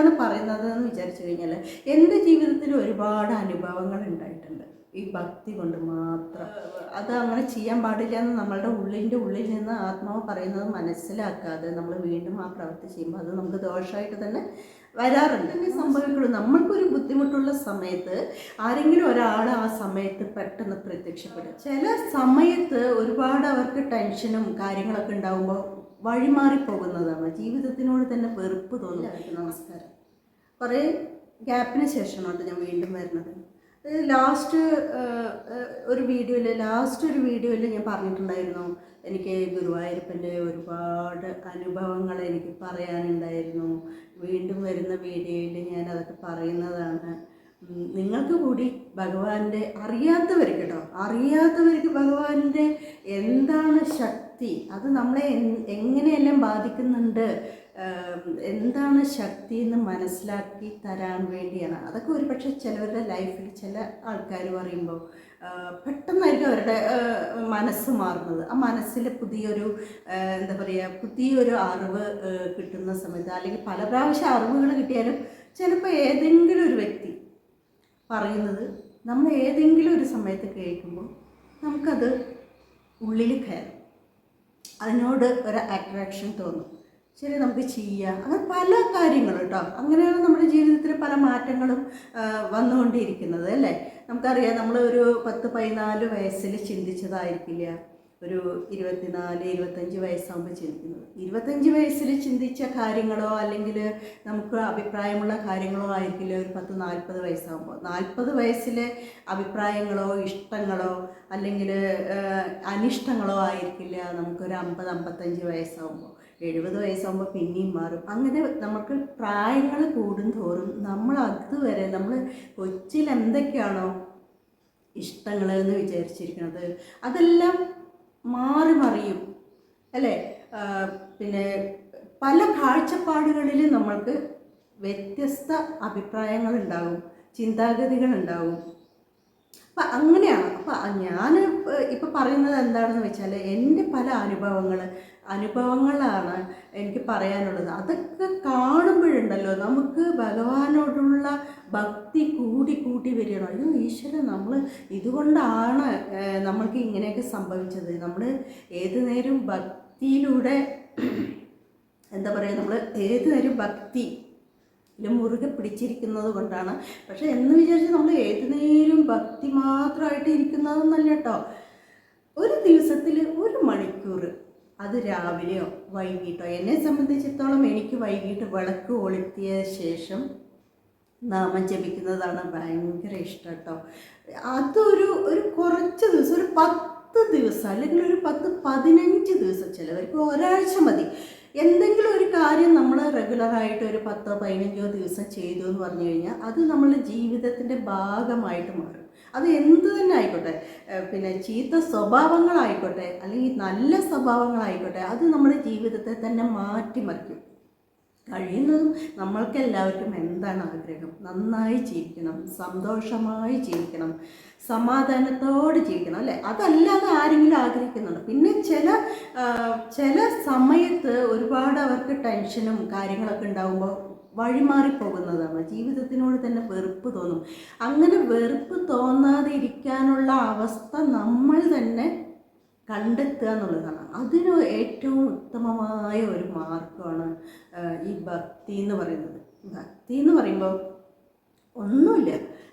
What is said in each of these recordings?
എന്താണ് പറയുന്നത് എന്ന് വിചാരിച്ചു കഴിഞ്ഞാൽ എൻ്റെ ജീവിതത്തിൽ ഒരുപാട് അനുഭവങ്ങൾ ഉണ്ടായിട്ടുണ്ട് ഈ ഭക്തി കൊണ്ട് മാത്രം. അത് അങ്ങനെ ചെയ്യാൻ പാടില്ല എന്ന് നമ്മളുടെ ഉള്ളിൽ നിന്ന് ആത്മാവ് പറയുന്നത് മനസ്സിലാക്കാതെ നമ്മൾ വീണ്ടും ആ പ്രവൃത്തി ചെയ്യുമ്പോൾ അത് നമുക്ക് ദോഷമായിട്ട് തന്നെ വരാറുണ്ട്. ഇനി സംഭവിക്കുള്ളൂ, നമ്മൾക്കൊരു ബുദ്ധിമുട്ടുള്ള സമയത്ത് ആരെങ്കിലും ഒരാൾ ആ സമയത്ത് പെട്ടെന്ന് പ്രത്യക്ഷപ്പെടും. ചില സമയത്ത് ഒരുപാട് അവർക്ക് ടെൻഷനും കാര്യങ്ങളൊക്കെ ഉണ്ടാകുമ്പോൾ വഴിമാറിപ്പോകുന്നതാണ്, ജീവിതത്തിനോട് തന്നെ വെറുപ്പ് തോന്നുക. നമസ്കാരം. കുറേ ഗ്യാപ്പിന് ശേഷമാണ് ഞാൻ വീണ്ടും വരുന്നത്. ലാസ്റ്റ് ഒരു വീഡിയോയിൽ ഞാൻ പറഞ്ഞിട്ടുണ്ടായിരുന്നു, എനിക്ക് ഗുരുവായൂരപ്പൻ്റെ ഒരുപാട് അനുഭവങ്ങൾ എനിക്ക് പറയാനുണ്ടായിരുന്നു. വീണ്ടും വരുന്ന വീഡിയോയിൽ ഞാൻ അതൊക്കെ പറയുന്നതാണ്. നിങ്ങൾക്ക് കൂടി ഭഗവാന്റെ അറിയാത്തവർക്ക് ഭഗവാന്റെ എന്താണ് ശക്തി, അത് നമ്മളെ എങ്ങനെയെല്ലാം ബാധിക്കുന്നുണ്ട്, എന്താണ് ശക്തി എന്ന് മനസ്സിലാക്കി തരാൻ വേണ്ടിയാണ്. അതൊക്കെ ഒരു പക്ഷേ ചിലവരുടെ ലൈഫിൽ ചില ആൾക്കാർ പറയുമ്പോൾ പെട്ടെന്നായിരിക്കും അവരുടെ മനസ്സ് മാറുന്നത്. ആ മനസ്സിൽ പുതിയൊരു പുതിയൊരു അറിവ് കിട്ടുന്ന സമയത്ത്, അല്ലെങ്കിൽ പല പ്രാവശ്യം അറിവുകൾ കിട്ടിയാലും ചിലപ്പോൾ ഏതെങ്കിലും ഒരു വ്യക്തി പറയുന്നത് നമ്മൾ ഏതെങ്കിലും ഒരു സമയത്ത് കേൾക്കുമ്പോൾ നമുക്കത് ഉള്ളിൽ കയറും, അതിനോട് ഒരു അട്രാക്ഷൻ തോന്നും. ശരി, നമുക്ക് ചെയ്യാം. അങ്ങനെ പല കാര്യങ്ങളും കേട്ടോ. അങ്ങനെയാണ് നമ്മുടെ ജീവിതത്തിൽ പല മാറ്റങ്ങളും വന്നുകൊണ്ടിരിക്കുന്നത് അല്ലേ. നമുക്കറിയാം, നമ്മൾ ഒരു 10-14 വയസ്സിൽ ചിന്തിച്ചതായിരിക്കില്ല ഒരു 24-25 വയസ്സാകുമ്പോൾ ചിന്തിക്കുന്നത്. 25 വയസ്സിൽ ചിന്തിച്ച കാര്യങ്ങളോ അല്ലെങ്കിൽ നമുക്ക് അഭിപ്രായമുള്ള കാര്യങ്ങളോ ആയിരിക്കില്ല ഒരു 10-40 വയസ്സാകുമ്പോൾ. 40 വയസ്സിലെ അഭിപ്രായങ്ങളോ ഇഷ്ടങ്ങളോ അല്ലെങ്കിൽ അനിഷ്ടങ്ങളോ ആയിരിക്കില്ല നമുക്കൊരു 50-55 വയസ്സാകുമ്പോൾ. 70 വയസ്സാകുമ്പോൾ പിന്നെയും മാറും. അങ്ങനെ നമുക്ക് പ്രായങ്ങൾ കൂടുന്തോറും നമ്മൾ അതുവരെ നമ്മൾ കൊച്ചിൽ എന്തൊക്കെയാണോ ഇഷ്ടങ്ങൾ എന്ന് വിചാരിച്ചിരിക്കുന്നത് അതെല്ലാം മാറി മറിയും അല്ലേ. പിന്നെ പല കാഴ്ചപ്പാടുകളിൽ നമ്മൾക്ക് വ്യത്യസ്ത അഭിപ്രായങ്ങളുണ്ടാകും, ചിന്താഗതികളുണ്ടാകും. അപ്പം അങ്ങനെയാണ്. അപ്പം ഞാൻ ഇപ്പം പറയുന്നത് എന്താണെന്ന് വെച്ചാൽ എൻ്റെ പല അനുഭവങ്ങളാണ് എനിക്ക് പറയാനുള്ളത്. അതൊക്കെ കാണുമ്പോഴുണ്ടല്ലോ നമുക്ക് ഭഗവാനോടുള്ള ഭക്തി കൂടി വരികയാണ്. അയ്യോ ഈശ്വരൻ, നമ്മൾ ഇതുകൊണ്ടാണ് നമ്മൾക്ക് ഇങ്ങനെയൊക്കെ സംഭവിച്ചത്. നമ്മൾ ഏതു നേരം ഭക്തിയിലൂടെ നമ്മൾ ഏതു നേരം ഭക്തി മുറുകെ പിടിച്ചിരിക്കുന്നത് കൊണ്ടാണ്. പക്ഷെ എന്ന് വിചാരിച്ച് നമ്മൾ ഏതു നേരം ഭക്തി മാത്രമായിട്ട് ഇരിക്കുന്നതെന്നല്ല കേട്ടോ. ഒരു ദിവസത്തിൽ 1 മണിക്കൂർ, അത് രാവിലെയോ വൈകിട്ടോ, എന്നെ സംബന്ധിച്ചിടത്തോളം എനിക്ക് വൈകിട്ട് വിളക്ക് കൊളുത്തിയ ശേഷം നാമം ജപിക്കുന്നതാണ് ഭയങ്കര ഇഷ്ടം കേട്ടോ. അതൊരു കുറച്ച് ദിവസം, ഒരു 10 ദിവസം അല്ലെങ്കിൽ ഒരു 10-15 ദിവസം, ചിലവർക്ക് ഒരാഴ്ച മതി. എന്തെങ്കിലും ഒരു കാര്യം നമ്മൾ റെഗുലറായിട്ട് ഒരു 10-15 ദിവസം ചെയ്തു എന്ന് പറഞ്ഞു കഴിഞ്ഞാൽ അത് നമ്മളുടെ ജീവിതത്തിൻ്റെ ഭാഗമായിട്ട് മാറും. അത് എന്ത് തന്നെ ആയിക്കോട്ടെ, പിന്നെ ചീത്ത സ്വഭാവങ്ങളായിക്കോട്ടെ അല്ലെങ്കിൽ നല്ല സ്വഭാവങ്ങളായിക്കോട്ടെ, അത് നമ്മുടെ ജീവിതത്തെ തന്നെ മാറ്റിമറിക്കും. കഴിയുന്നതും നമ്മൾക്കെല്ലാവർക്കും എന്താണ് ആഗ്രഹം? നന്നായി ജീവിക്കണം, സന്തോഷമായി ജീവിക്കണം, സമാധാനത്തോടെ ജീവിക്കണം അല്ലേ. അതല്ലാതെ ആരെങ്കിലും ആഗ്രഹിക്കുന്നുണ്ട്? പിന്നെ ചില സമയത്ത് ഒരുപാട് അവർക്ക് ടെൻഷനും കാര്യങ്ങളൊക്കെ ഉണ്ടാകുമ്പോൾ വഴിമാറിപ്പോകുന്നതാണ്, ജീവിതത്തിനോട് തന്നെ വെറുപ്പ് തോന്നും. അങ്ങനെ വെറുപ്പ് തോന്നാതെ ഇരിക്കാനുള്ള അവസ്ഥ നമ്മൾ തന്നെ കണ്ടെത്തുക എന്നുള്ളതാണ്. അതിന് ഏറ്റവും ഉത്തമമായ ഒരു മാർഗമാണ് ഈ ഭക്തി എന്ന് പറയുന്നത്. ഭക്തി എന്ന് പറയുമ്പോൾ ഒന്നുമില്ല,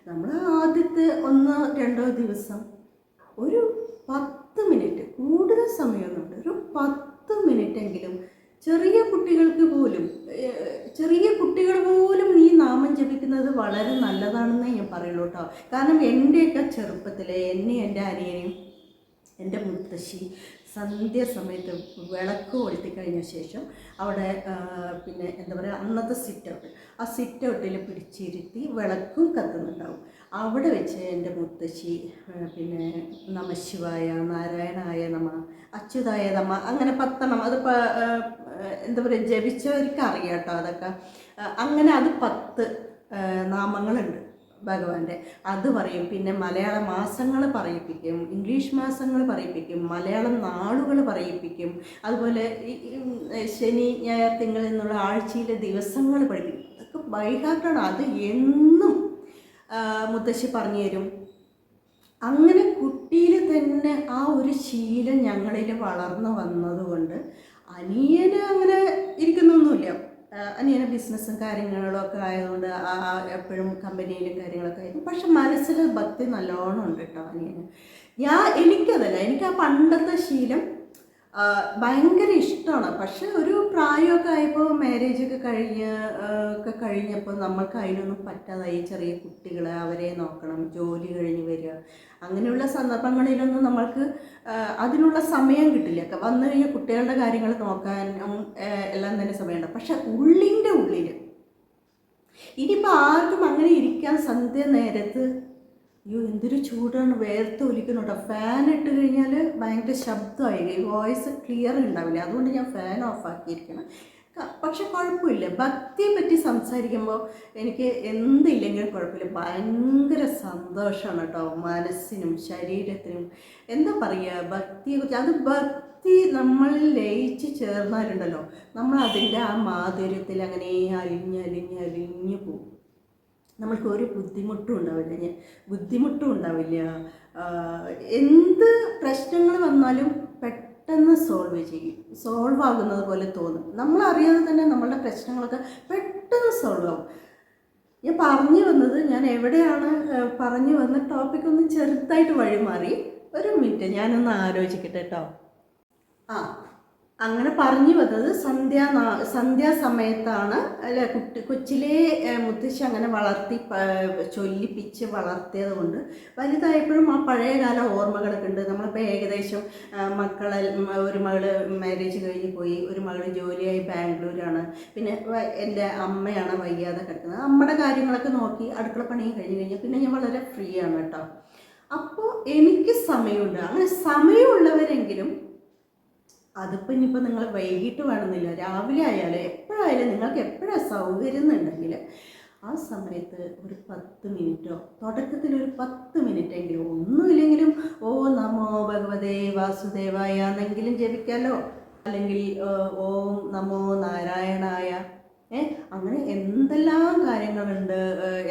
നമ്മൾ ആദ്യത്തെ 1-2 ദിവസം ഒരു 10 മിനിറ്റ്, കൂടുതൽ സമയമൊന്നുമില്ല, ഒരു 10 മിനിറ്റെങ്കിലും ചെറിയ കുട്ടികൾ പോലും ഈ നാമം ജപിക്കുന്നത് വളരെ നല്ലതാണെന്നേ ഞാൻ പറയുള്ളൂ കേട്ടോ. കാരണം എൻ്റെയൊക്കെ ചെറുപ്പത്തിൽ എൻ്റെ അനിയനെയും എൻ്റെ മുത്തശ്ശി സന്ധ്യ സമയത്ത് വിളക്ക് കൊളുത്തി കഴിഞ്ഞ ശേഷം അവിടെ പിന്നെ അന്നത്തെ ആ സിറ്റ് ഔട്ടിൽ പിടിച്ചിരുത്തി വിളക്കും കത്തുന്നുണ്ടാവും. അവിടെ വെച്ച് എൻ്റെ മുത്തശ്ശി പിന്നെ നമഃശിവായ, നാരായണായ നമ, അച്യുതായ നമ, അങ്ങനെ 10 അത് ജപിച്ചവർക്ക് അറിയാം കേട്ടോ അതൊക്കെ. അങ്ങനെ അത് 10 നാമങ്ങളുണ്ട് ഭഗവാന്റെ. അത് പറയും. പിന്നെ മലയാള മാസങ്ങൾ പറയിപ്പിക്കും, ഇംഗ്ലീഷ് മാസങ്ങൾ പറയിപ്പിക്കും, മലയാളം നാളുകൾ പറയിപ്പിക്കും. അതുപോലെ ശനി, ഞായർ, തിങ്കൾ എന്നുള്ള ആഴ്ചയിലെ ദിവസങ്ങൾ പഠിപ്പിക്കും. അതൊക്കെ ബൈഹാർട്ടാണ്. അത് എന്നും മുത്തശ്ശി പറഞ്ഞു തരും. അങ്ങനെ കുട്ടിയിൽ തന്നെ ആ ഒരു ശീലം ഞങ്ങളിൽ വളർന്നു വന്നതുകൊണ്ട് അനിയന് അങ്ങനെ ഇരിക്കുന്നൊന്നുമില്ല. അനിയന് ബിസിനസ്സും കാര്യങ്ങളും ഒക്കെ ആയതുകൊണ്ട് എപ്പോഴും കമ്പനിയിലും കാര്യങ്ങളൊക്കെ ആയിരുന്നു. പക്ഷെ മനസ്സിൽ ഭക്തി നല്ലോണം ഉണ്ട് കേട്ടോ അനിയന്. എനിക്കതല്ല, എനിക്ക് ആ പണ്ടത്തെ ശീലം ഭയങ്കര ഇഷ്ടമാണ്. പക്ഷെ ഒരു പ്രായമൊക്കെ ആയപ്പോൾ മാരേജൊക്കെ കഴിഞ്ഞപ്പോൾ നമ്മൾക്ക് അതിനൊന്നും പറ്റാതായി. ചെറിയ കുട്ടികളെ, അവരെ നോക്കണം, ജോലി കഴിഞ്ഞ് വരിക, അങ്ങനെയുള്ള സന്ദർഭങ്ങളിലൊന്നും നമ്മൾക്ക് അതിനുള്ള സമയം കിട്ടില്ല. വന്നു കഴിഞ്ഞാൽ കുട്ടികളുടെ കാര്യങ്ങൾ നോക്കാൻ എല്ലാം തന്നെ സമയമുണ്ട്. പക്ഷെ ഉള്ളിൻ്റെ ഉള്ളിൽ ഇനിയിപ്പോൾ ആർക്കും അങ്ങനെ ഇരിക്കാൻ സന്ധ്യ നേരത്ത് അയ്യോ എന്തൊരു ചൂടാണ്, വേർത്ത് ഒലിക്കുന്നുണ്ടോ. ഫാൻ ഇട്ട് കഴിഞ്ഞാൽ ഭയങ്കര ശബ്ദമായി, വോയിസ് ക്ലിയർ ഉണ്ടാവില്ല. അതുകൊണ്ട് ഞാൻ ഫാൻ ഓഫാക്കിയിരിക്കണം. പക്ഷെ കുഴപ്പമില്ല, ഭക്തിയെ പറ്റി സംസാരിക്കുമ്പോൾ എനിക്ക് എന്തില്ലെങ്കിലും കുഴപ്പമില്ല. ഭയങ്കര സന്തോഷമാണ് കേട്ടോ, മനസ്സിനും ശരീരത്തിനും. എന്താ പറയുക, ഭക്തിയെക്കുറിച്ച്. അത് ഭക്തി നമ്മളിൽ ലയിച്ച് ചേർന്നാലുണ്ടല്ലോ, നമ്മൾ അതിൻ്റെ ആ മാധുര്യത്തിൽ അങ്ങനെ അലിഞ്ഞു പോകും. നമ്മൾക്ക് ഒരു ബുദ്ധിമുട്ടും ഉണ്ടാവില്ല. എന്ത് പ്രശ്നങ്ങൾ വന്നാലും പെട്ടെന്ന് സോൾവ് ആകുന്നത് പോലെ തോന്നും. നമ്മളറിയാതെ തന്നെ നമ്മളുടെ പ്രശ്നങ്ങളൊക്കെ പെട്ടെന്ന് സോൾവ് ആകും. ഞാൻ എവിടെയാണ് പറഞ്ഞു വന്ന ടോപ്പിക് ഒന്ന് ചെറുതായിട്ട് വഴിമാറി. ഒരു മിനിറ്റ് ഞാനൊന്ന് ആലോചിക്കട്ടെ കേട്ടോ. അങ്ങനെ പറഞ്ഞു വന്നത് സന്ധ്യാസമയത്താണ്. അല്ല, കൊച്ചിലെ മുത്തശ്ശി അങ്ങനെ ചൊല്ലിപ്പിച്ച് വളർത്തിയത് കൊണ്ട് വലുതായപ്പോഴും ആ പഴയകാല ഓർമ്മകളൊക്കെ ഉണ്ട്. നമ്മളിപ്പോൾ ഏകദേശം ഒരു മകള് മാരേജ് കഴിഞ്ഞ് പോയി, ഒരു മകള് ജോലിയായി ബാംഗ്ലൂരാണ്. പിന്നെ എൻ്റെ അമ്മയാണ് വയ്യാതെ കിടക്കുന്നത്. അമ്മയുടെ കാര്യങ്ങളൊക്കെ നോക്കി അടുക്കള പണിയും കഴിഞ്ഞാൽ പിന്നെ ഞാൻ വളരെ ഫ്രീ ആണ് കേട്ടോ. അപ്പോൾ എനിക്ക് സമയമുണ്ട്. അങ്ങനെ സമയമുള്ളവരെങ്കിലും, അതിപ്പോൾ ഇനിയിപ്പോൾ നിങ്ങൾ വൈകിട്ട് വേണമെന്നില്ല, രാവിലെ ആയാലും എപ്പോഴായാലും നിങ്ങൾക്ക് എപ്പോഴാണ് സൗകര്യം എന്നുണ്ടെങ്കിൽ ആ സമയത്ത് ഒരു 10 മിനിറ്റോ, തുടക്കത്തിലൊരു 10 മിനിറ്റെങ്കിലും, ഒന്നുമില്ലെങ്കിലും നമോ ഭഗവതേ വാസുദേവായ എന്നെങ്കിലും ജപിക്കാമല്ലോ. അല്ലെങ്കിൽ ഓം നമോ നാരായണായ, അങ്ങനെ എന്തെല്ലാം കാര്യങ്ങളുണ്ട്,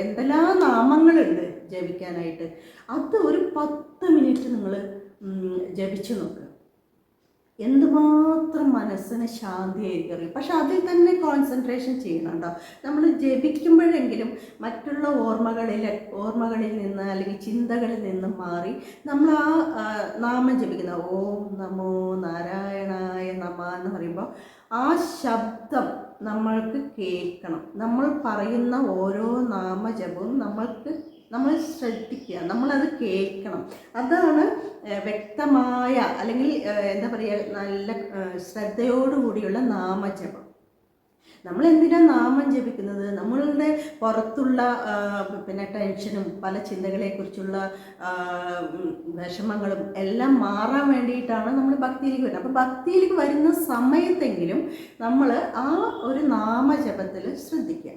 എന്തെല്ലാം നാമങ്ങളുണ്ട് ജപിക്കാനായിട്ട്. അത് ഒരു 10 മിനിറ്റ് നിങ്ങൾ ജപിച്ചു നോക്കുക. എന്തുമാത്രം മനസ്സിന് ശാന്തിയായിരിക്കും അറിയും. പക്ഷെ അതിൽ തന്നെ കോൺസെൻട്രേഷൻ ചെയ്യണം കേട്ടോ. നമ്മൾ ജപിക്കുമ്പോഴെങ്കിലും മറ്റുള്ള ഓർമ്മകളിൽ നിന്ന് അല്ലെങ്കിൽ ചിന്തകളിൽ നിന്ന് മാറി നമ്മൾ ആ നാമം ജപിക്കുന്ന ഓം നമോ നാരായണായ നമ എന്ന് പറയുമ്പോൾ ആ ശബ്ദം നമ്മൾക്ക് കേൾക്കണം. നമ്മൾ പറയുന്ന ഓരോ നാമജപവും നമ്മൾ ശ്രദ്ധിക്കുക, നമ്മളത് കേൾക്കണം. അതാണ് വ്യക്തമായ, അല്ലെങ്കിൽ എന്താ പറയുക, നല്ല ശ്രദ്ധയോടുകൂടിയുള്ള നാമജപം. നമ്മൾ എന്തിനാ നാമം ജപിക്കുന്നത്? നമ്മളുടെ പുറത്തുള്ള പിന്നെ ടെൻഷനും പല ചിന്തകളെക്കുറിച്ചുള്ള വിഷമങ്ങളും എല്ലാം മാറാൻ വേണ്ടിയിട്ടാണ് നമ്മൾ ഭക്തിയിലേക്ക് വരുന്നത്. അപ്പോൾ ഭക്തിയിലേക്ക് വരുന്ന സമയത്തെങ്കിലും നമ്മൾ ആ ഒരു നാമജപത്തിൽ ശ്രദ്ധിക്കുക.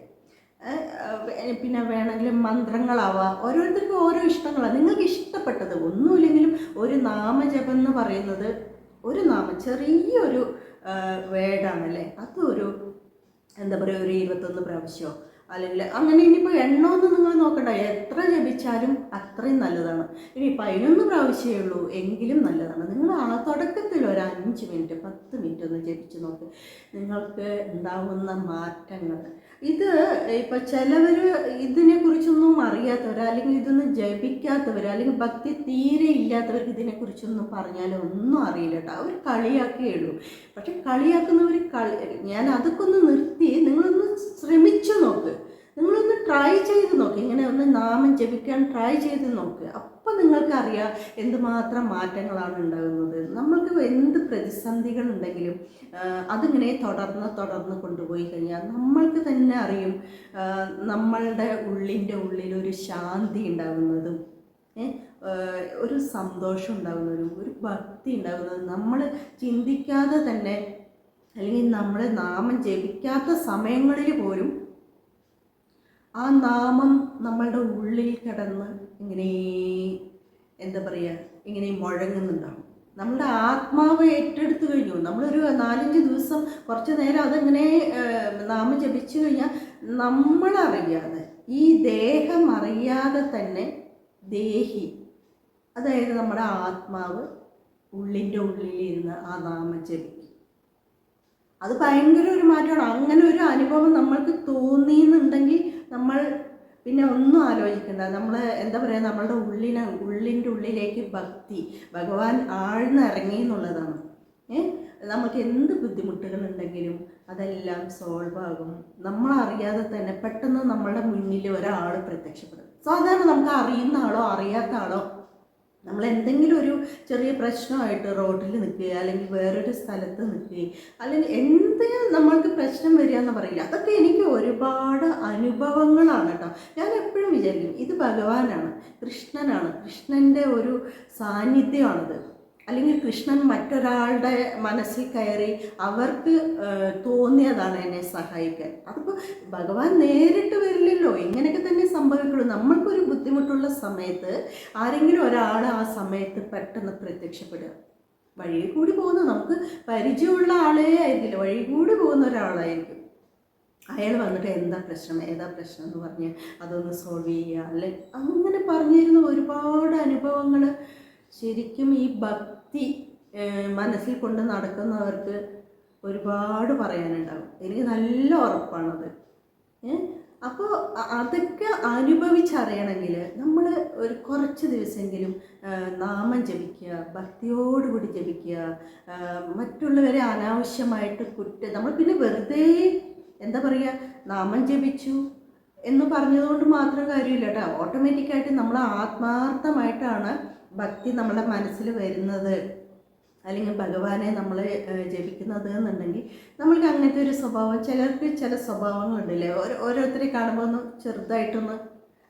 പിന്നെ വേണമെങ്കിലും മന്ത്രങ്ങളാവാം, ഓരോരുത്തർക്കും ഓരോ ഇഷ്ടങ്ങളാണ്. നിങ്ങൾക്ക് ഇഷ്ടപ്പെട്ടത് ഒന്നുമില്ലെങ്കിലും ഒരു നാമജപം എന്ന് പറയുന്നത് ചെറിയൊരു വേർഡാണല്ലേ, അതൊരു എന്താ പറയുക, ഒരു 21 പ്രാവശ്യമോ അല്ലെങ്കിൽ അങ്ങനെ. ഇനിയിപ്പോൾ എണ്ണമൊന്നും നിങ്ങൾ നോക്കണ്ട, എത്ര ജപിച്ചാലും അത്രയും നല്ലതാണ്. ഇനി 11 പ്രാവശ്യമേ ഉള്ളൂ എങ്കിലും നല്ലതാണ്. നിങ്ങൾ ആ തുടക്കത്തിൽ ഒരു 5 മിനിറ്റ് 10 മിനിറ്റ് ഒന്ന് ജപിച്ച് നോക്ക്, നിങ്ങൾക്ക് ഉണ്ടാവുന്ന മാറ്റങ്ങൾ. ഇത് ഇപ്പോൾ ചിലവർ ഇതിനെക്കുറിച്ചൊന്നും അറിയാത്തവർ, അല്ലെങ്കിൽ ഇതൊന്നും ജപിക്കാത്തവർ, അല്ലെങ്കിൽ ഭക്തി തീരെ ഇല്ലാത്തവർക്ക് ഇതിനെക്കുറിച്ചൊന്നും പറഞ്ഞാൽ ഒന്നും അറിയില്ല കേട്ടോ. അവർ കളിയാക്കേ ഉള്ളൂ. പക്ഷെ കളിയാക്കുന്നവർ ഞാൻ അതൊക്കെ ഒന്ന് നിർത്തി നിങ്ങളൊന്ന് ശ്രമിച്ചു നോക്ക്, നിങ്ങളൊന്ന് ട്രൈ ചെയ്ത് നോക്ക്, ഇങ്ങനെ ഒന്ന് നാമം ജപിക്കാൻ ട്രൈ ചെയ്ത് നോക്ക്. അപ്പോൾ നിങ്ങൾക്കറിയാം എന്തുമാത്രം മാറ്റങ്ങളാണ് ഉണ്ടാകുന്നത്. നമ്മൾക്ക് എന്ത് പ്രതിസന്ധികളുണ്ടെങ്കിലും അതിങ്ങനെ തുടർന്ന് കൊണ്ടുപോയി കഴിഞ്ഞാൽ നമ്മൾക്ക് തന്നെ അറിയും നമ്മളുടെ ഉള്ളിൻ്റെ ഉള്ളിലൊരു ശാന്തി ഉണ്ടാകുന്നതും ഒരു സന്തോഷം ഉണ്ടാകുന്നതും ഒരു ഭക്തി ഉണ്ടാകുന്നതും നമ്മൾ ചിന്തിക്കാതെ തന്നെ, അല്ലെങ്കിൽ നമ്മൾ നാമം ജപിക്കാത്ത സമയങ്ങളിൽ പോലും ആ നാമം നമ്മളുടെ ഉള്ളിൽ കിടന്ന് ഇങ്ങനെ എന്താ പറയുക, ഇങ്ങനെ മുഴങ്ങുന്നുണ്ടാവും. നമ്മളുടെ ആത്മാവ് ഏറ്റെടുത്ത് കഴിഞ്ഞു. നമ്മളൊരു 4-5 ദിവസം കുറച്ച് നേരം അതങ്ങനെ നാമം ജപിച്ചു കഴിഞ്ഞാൽ നമ്മളറിയാതെ, ഈ ദേഹം അറിയാതെ തന്നെ ദേഹി, അതായത് നമ്മുടെ ആത്മാവ് ഉള്ളിൻ്റെ ഉള്ളിലിരുന്ന് ആ നാമം ജപിക്കും. അത് ഭയങ്കര ഒരു മാറ്റമാണ്. അങ്ങനെ ഒരു അനുഭവം നമ്മൾക്ക് തോന്നിയെന്നുണ്ടെങ്കിൽ നമ്മൾ പിന്നെ ഒന്നും ആലോചിക്കണ്ട. നമ്മൾ എന്താ പറയുക, നമ്മളുടെ ഉള്ളിൻ്റെ ഉള്ളിലേക്ക് ഭക്തി, ഭഗവാൻ ആഴ്ന്നിറങ്ങി എന്നുള്ളതാണ്. നമുക്ക് എന്ത് ബുദ്ധിമുട്ടുകളുണ്ടെങ്കിലും അതെല്ലാം സോൾവ് ആകും. നമ്മളറിയാതെ തന്നെ പെട്ടെന്ന് നമ്മളുടെ മുന്നിൽ ഒരാൾ പ്രത്യക്ഷപ്പെടും. സാധാരണ നമുക്ക് അറിയുന്ന ആളോ അറിയാത്ത ആളോ നമ്മൾ എന്തെങ്കിലും ഒരു ചെറിയ പ്രശ്നമായിട്ട് റോഡിൽ നിൽക്കുക, അല്ലെങ്കിൽ വേറൊരു സ്ഥലത്ത് നിൽക്കുക, അല്ലെങ്കിൽ എന്തെങ്കിലും നമ്മൾക്ക് പ്രശ്നം വരിക എന്ന് പറയില്ല. അതൊക്കെ എനിക്ക് ഒരുപാട് അനുഭവങ്ങളാണ് കേട്ടോ. ഞാൻ എപ്പോഴും വിചാരിക്കും ഇത് ഭഗവാനാണ്, കൃഷ്ണനാണ്, കൃഷ്ണൻ്റെ ഒരു സാന്നിധ്യമാണിത്. അല്ലെങ്കിൽ കൃഷ്ണൻ മറ്റൊരാളുടെ മനസ്സിൽ കയറി അവർക്ക് തോന്നിയതാണ് എന്നെ സഹായിക്കാൻ. അതിപ്പോൾ ഭഗവാൻ നേരിട്ട് വരില്ലല്ലോ, ഇങ്ങനെയൊക്കെ തന്നെ സംഭവിക്കുള്ളൂ. നമ്മൾക്കൊരു ബുദ്ധിമുട്ടുള്ള സമയത്ത് ആരെങ്കിലും ഒരാൾ ആ സമയത്ത് പെട്ടെന്ന് പ്രത്യക്ഷപ്പെടുക. വഴി കൂടി പോകുന്ന, നമുക്ക് പരിചയമുള്ള ആളേ ആയിരിക്കില്ല, വഴി കൂടി പോകുന്ന ഒരാളായിരിക്കും. അയാൾ വന്നിട്ട് ഏതാ പ്രശ്നം എന്ന് പറഞ്ഞ് അതൊന്ന് സോൾവ് ചെയ്യുക, അല്ലെ അങ്ങനെ പറഞ്ഞിരുന്ന ഒരുപാട് അനുഭവങ്ങൾ. ശരിക്കും ഈ ഭക്തി മനസ്സിൽ കൊണ്ട് നടക്കുന്നവർക്ക് ഒരുപാട് പറയാനുണ്ടാകും. എനിക്ക് നല്ല ഉറപ്പാണത്. അപ്പോൾ അതൊക്കെ അനുഭവിച്ചറിയണമെങ്കിൽ നമ്മൾ ഒരു കുറച്ച് ദിവസമെങ്കിലും നാമം ജപിക്കുക, ഭക്തിയോടുകൂടി ജപിക്കുക. മറ്റുള്ളവരെ അനാവശ്യമായിട്ട് നമ്മൾ പിന്നെ വെറുതെ എന്താ പറയുക, നാമം ജപിച്ചു എന്ന് പറഞ്ഞതുകൊണ്ട് മാത്രം കാര്യമില്ല കേട്ടോ. ഓട്ടോമാറ്റിക്കായിട്ട് നമ്മൾ ആത്മാർത്ഥമായിട്ടാണ് ഭക്തി നമ്മുടെ മനസ്സിൽ വരുന്നത്, അല്ലെങ്കിൽ ഭഗവാനെ നമ്മൾ ജപിക്കുന്നത് എന്നുണ്ടെങ്കിൽ നമ്മൾക്ക് അങ്ങനത്തെ ഒരു സ്വഭാവം, ചിലർക്ക് ചില സ്വഭാവങ്ങളുണ്ടല്ലേ, ഓരോരുത്തരെ കാണുമ്പോൾ ഒന്ന് ചെറുതായിട്ടൊന്ന്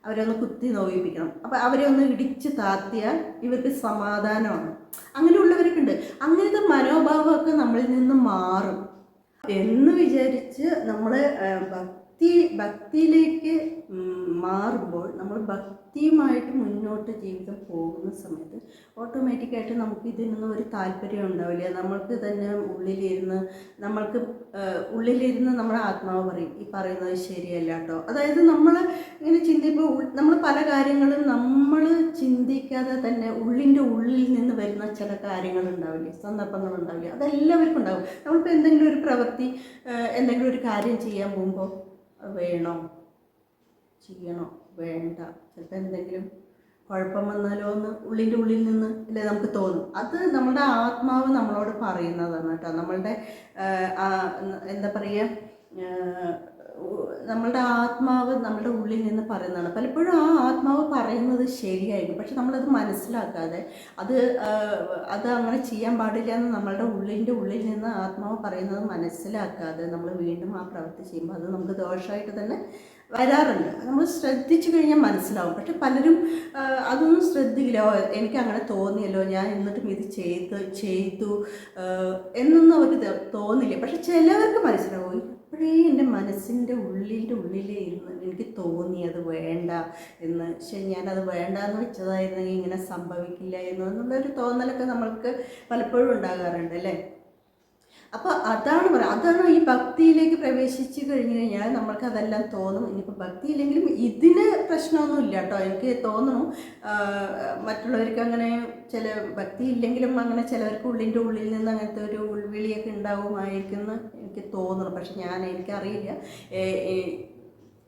അവരൊന്ന് കുത്തി നോവിപ്പിക്കണം. അപ്പോൾ അവരെ ഒന്ന് ഇടിച്ച് താത്തിയാൽ ഇവർക്ക് സമാധാനമാണ്. അങ്ങനെയുള്ളവരൊക്കെ ഉണ്ട്. അങ്ങനത്തെ മനോഭാവമൊക്കെ നമ്മളിൽ നിന്ന് മാറും എന്ന് വിചാരിച്ച് നമ്മൾ ഭക്തിയിലേക്ക് മാറുമ്പോൾ, നമ്മൾ ഭക്തിയുമായിട്ട് മുന്നോട്ട് ജീവിതം പോകുന്ന സമയത്ത് ഓട്ടോമാറ്റിക്കായിട്ട് നമുക്ക് ഇതിനൊന്നും ഒരു താല്പര്യം ഉണ്ടാവില്ല. നമ്മൾക്ക് തന്നെ ഉള്ളിലിരുന്ന് നമ്മുടെ ആത്മാവ് പറയും ഈ പറയുന്നത് ശരിയല്ല കേട്ടോ. അതായത് നമ്മൾ ഇങ്ങനെ നമ്മൾ പല കാര്യങ്ങളും നമ്മൾ ചിന്തിക്കാതെ തന്നെ ഉള്ളിൻ്റെ ഉള്ളിൽ നിന്ന് വരുന്ന ചില കാര്യങ്ങളുണ്ടാവില്ലേ, സന്ദർഭങ്ങളുണ്ടാവില്ല, അതെല്ലാവർക്കും ഉണ്ടാവും. നമ്മളിപ്പോൾ എന്തെങ്കിലും ഒരു പ്രവൃത്തി, എന്തെങ്കിലും ഒരു കാര്യം ചെയ്യാൻ പോകുമ്പോൾ വേണോ ചെയ്യണോ വേണ്ട, ചിലപ്പോൾ എന്തെങ്കിലും കുഴപ്പം വന്നാലോ എന്ന് ഉള്ളിൻ്റെ ഉള്ളിൽ നിന്ന് അല്ലേ നമുക്ക് തോന്നും. അത് നമ്മുടെ ആത്മാവ് നമ്മളോട് പറയുന്നതാണ് കേട്ടോ. നമ്മളുടെ എന്താ പറയുക, നമ്മളുടെ ആത്മാവ് നമ്മുടെ ഉള്ളിൽ നിന്ന് പറയുന്നതാണ്. പലപ്പോഴും ആ ആത്മാവ് പറയുന്നത് ശരിയായിരിക്കും, പക്ഷെ നമ്മളത് മനസ്സിലാക്കാതെ അത് അങ്ങനെ ചെയ്യാൻ പാടില്ല എന്ന് നമ്മളുടെ ഉള്ളിൻ്റെ ഉള്ളിൽ നിന്ന് ആത്മാവ് പറയുന്നത് മനസ്സിലാക്കാതെ നമ്മൾ വീണ്ടും ആ പ്രവൃത്തി ചെയ്യുമ്പോൾ അത് നമുക്ക് ദോഷമായിട്ട് തന്നെ വരാറുണ്ട്. നമ്മൾ ശ്രദ്ധിച്ചു കഴിഞ്ഞാൽ മനസ്സിലാവും. പക്ഷെ പലരും അതൊന്നും ശ്രദ്ധിക്കില്ല. എനിക്ക് അങ്ങനെ തോന്നിയല്ലോ, ഞാൻ എന്നിട്ടും ഇത് ചെയ്തു എന്നൊന്നും അവർക്ക് തോന്നില്ല. പക്ഷെ ചിലവർക്ക് മനസ്സിലാവും, ഇപ്പോഴേ എൻ്റെ മനസ്സിൻ്റെ ഉള്ളിലേ ഇരുന്ന് എനിക്ക് തോന്നി അത് വേണ്ട എന്ന്. പക്ഷെ ഞാനത് വേണ്ടാന്ന് വെച്ചതായിരുന്നെങ്കിൽ ഇങ്ങനെ സംഭവിക്കില്ലായിരുന്നു എന്നുള്ളൊരു തോന്നലൊക്കെ നമ്മൾക്ക് പലപ്പോഴും ഉണ്ടാകാറുണ്ട് അല്ലേ. അപ്പോൾ അതാണ് ഈ ഭക്തിയിലേക്ക് പ്രവേശിച്ച് കഴിഞ്ഞ് കഴിഞ്ഞാൽ നമ്മൾക്ക് അതെല്ലാം തോന്നും. ഇനിയിപ്പോൾ ഭക്തി ഇല്ലെങ്കിലും ഇതിന് പ്രശ്നമൊന്നുമില്ല കേട്ടോ. എനിക്ക് തോന്നുന്നു മറ്റുള്ളവർക്ക് അങ്ങനെ ചില ഭക്തി ഇല്ലെങ്കിലും അങ്ങനെ ചിലവർക്ക് ഉള്ളിൻ്റെ ഉള്ളിൽ നിന്ന് അങ്ങനത്തെ ഒരു ഉൾവിളിയൊക്കെ ഉണ്ടാവുമായിരിക്കും എന്ന് എനിക്ക് തോന്നുന്നു. പക്ഷെ എനിക്കറിയില്ല,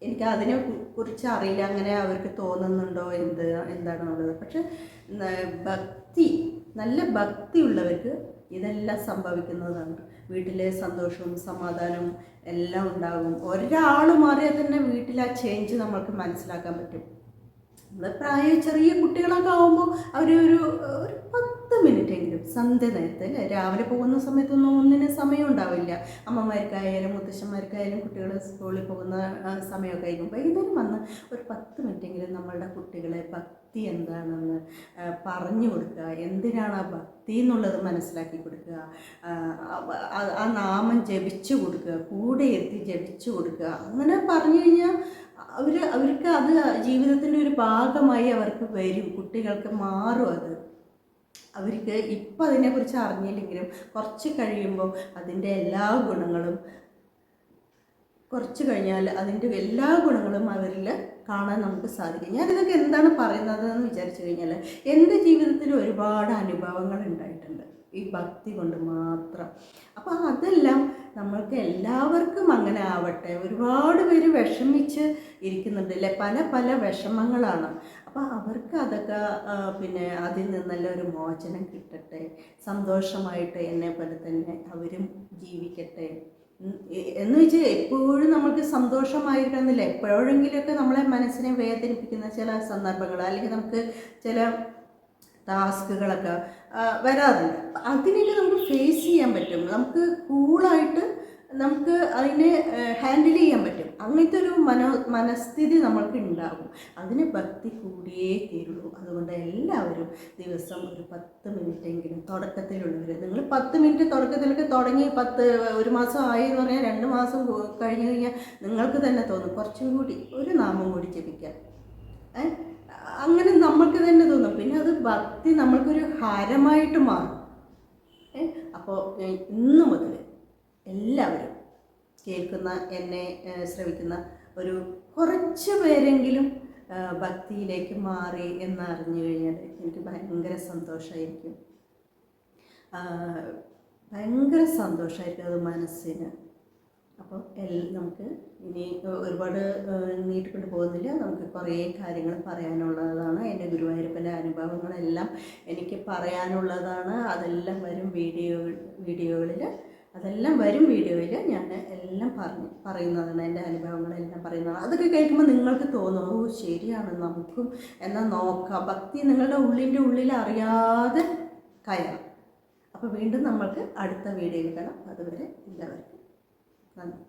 എനിക്ക് അതിനെ കുറിച്ച് അറിയില്ല, അങ്ങനെ അവർക്ക് തോന്നുന്നുണ്ടോ എന്താണെന്നുള്ളത്. പക്ഷെ നല്ല ഭക്തിയുള്ളവർക്ക് ഇതെല്ലാം സംഭവിക്കുന്നതാണ്. വീട്ടിലെ സന്തോഷവും സമാധാനവും എല്ലാം ഉണ്ടാകും. ഒരാൾ മാറിയാൽ തന്നെ വീട്ടിൽ ആ ചേഞ്ച് നമ്മൾക്ക് മനസ്സിലാക്കാൻ പറ്റും. നമ്മൾ ചെറിയ കുട്ടികളൊക്കെ ആകുമ്പോൾ ഒരു 10 മിനിറ്റെങ്കിലും സന്ധ്യ നേരത്തെ അല്ലേ, രാവിലെ പോകുന്ന സമയത്തൊന്നും ഒന്നിനും സമയം ഉണ്ടാവില്ല. അമ്മമാർക്കായാലും മുത്തശ്ശന്മാർക്കായാലും കുട്ടികൾ സ്കൂളിൽ പോകുന്ന സമയമൊക്കെ ആയിരിക്കും. വൈകുന്നേരം വന്ന് ഒരു 10 മിനിറ്റെങ്കിലും നമ്മളുടെ കുട്ടികളെ ഭക്തി എന്താണെന്ന് പറഞ്ഞു കൊടുക്കുക, എന്തിനാണ് ആ ഭക്തി എന്നുള്ളത് മനസ്സിലാക്കി കൊടുക്കുക, ആ നാമം ജപിച്ചു കൊടുക്കുക, കൂടെ എത്തി ജപിച്ചു കൊടുക്കുക. അങ്ങനെ പറഞ്ഞു കഴിഞ്ഞാൽ അവർക്ക് അത് ജീവിതത്തിൻ്റെ ഒരു ഭാഗമായി അവർക്ക് വരും. കുട്ടികൾക്ക് മാറും അത്. അവർക്ക് ഇപ്പം അതിനെക്കുറിച്ച് അറിഞ്ഞില്ലെങ്കിലും കുറച്ച് കഴിയുമ്പോൾ അതിൻ്റെ എല്ലാ ഗുണങ്ങളും കുറച്ച് കഴിഞ്ഞാൽ അതിൻ്റെ എല്ലാ ഗുണങ്ങളും അവരിൽ കാണാൻ നമുക്ക് സാധിക്കും. ഞാനിതൊക്കെ എന്താണ് പറയുന്നത് എന്ന് വിചാരിച്ചു കഴിഞ്ഞാൽ, എൻ്റെ ജീവിതത്തിൽ ഒരുപാട് അനുഭവങ്ങൾ ഉണ്ടായിട്ടുണ്ട് ഈ ഭക്തി കൊണ്ട് മാത്രം. അപ്പോൾ അതെല്ലാം നമ്മൾക്ക് എല്ലാവർക്കും അങ്ങനെ ആവട്ടെ. ഒരുപാട് പേര് വിഷമിച്ച് ഇരിക്കുന്നുണ്ട് അല്ലേ, പല പല വിഷമങ്ങളാണ്. അപ്പോൾ അവർക്ക് അതൊക്കെ പിന്നെ അതിൽ നിന്നെല്ലാം ഒരു മോചനം കിട്ടട്ടെ, സന്തോഷമായിട്ട് എന്നെ പോലെ തന്നെ അവരും ജീവിക്കട്ടെ എന്ന് വെച്ചാൽ എപ്പോഴും നമുക്ക് സന്തോഷമായിരിക്കണമെന്നില്ല. എപ്പോഴെങ്കിലുമൊക്കെ നമ്മളെ മനസ്സിനെ വേദനിപ്പിക്കുന്ന ചില സന്ദർഭങ്ങൾ അല്ലെങ്കിൽ നമുക്ക് ചില ടാസ്കുകളൊക്കെ വരാറുണ്ട്. അതിനൊക്കെ നമുക്ക് ഫേസ് ചെയ്യാൻ പറ്റും, നമുക്ക് കൂളായിട്ട് നമുക്ക് അതിനെ ഹാൻഡിൽ ചെയ്യാൻ പറ്റും. അങ്ങനത്തെ ഒരു മനസ്ഥിതി നമ്മൾക്ക് ഉണ്ടാകും. അതിന് ഭക്തി കൂടിയേ തീരുള്ളൂ. അതുകൊണ്ട് എല്ലാവരും ദിവസം ഒരു 10 മിനിറ്റെങ്കിലും, തുടക്കത്തിലുള്ളവർ നിങ്ങൾ 10 മിനിറ്റ് തുടക്കത്തിലൊക്കെ തുടങ്ങി 1 മാസം ആയി എന്ന് പറഞ്ഞാൽ 2 മാസം കഴിഞ്ഞ് കഴിഞ്ഞാൽ നിങ്ങൾക്ക് തന്നെ തോന്നും കുറച്ചും കൂടി ഒരു നാമം കൂടി ജപിക്കാൻ. അങ്ങനെ നമ്മൾക്ക് തന്നെ തോന്നും. പിന്നെ അത് ഭക്തി നമ്മൾക്കൊരു ഹരമായിട്ട് മാറും. അപ്പോൾ ഇന്ന് മുതൽ എല്ലാവരും കേൾക്കുന്ന, എന്നെ ശ്രവിക്കുന്ന ഒരു കുറച്ച് പേരെങ്കിലും ഭക്തിയിലേക്ക് മാറി എന്നറിഞ്ഞു കഴിഞ്ഞാൽ എനിക്ക് ഭയങ്കര സന്തോഷമായിരിക്കും. ഭയങ്കര സന്തോഷമായിരിക്കും അത് മനസ്സിന്. അപ്പോൾ നമുക്ക് ഇനി ഒരുപാട് നീട്ടിക്കൊണ്ട് പോകുന്നില്ല. നമുക്ക് കുറേ കാര്യങ്ങൾ പറയാനുള്ളതാണ്. എൻ്റെ ഗുരുവായൂരപ്പൻ്റെ അനുഭവങ്ങളെല്ലാം എനിക്ക് പറയാനുള്ളതാണ്. അതെല്ലാം വരും വീഡിയോകളിൽ ഞാൻ എല്ലാം പറയുന്നതാണ്. എൻ്റെ അനുഭവങ്ങളെല്ലാം പറയുന്നതാണ്. അതൊക്കെ കേൾക്കുമ്പോൾ നിങ്ങൾക്ക് തോന്നും, ഓ ശരിയാണ്, നമുക്കും എന്നാൽ നോക്കാം. ഭക്തി നിങ്ങളുടെ ഉള്ളിൽ അറിയാതെ കയറാം. അപ്പോൾ വീണ്ടും നമ്മൾക്ക് അടുത്ത വീഡിയോയിൽ കാണാം. അതുവരെ എല്ലാവർക്കും നന്ദി.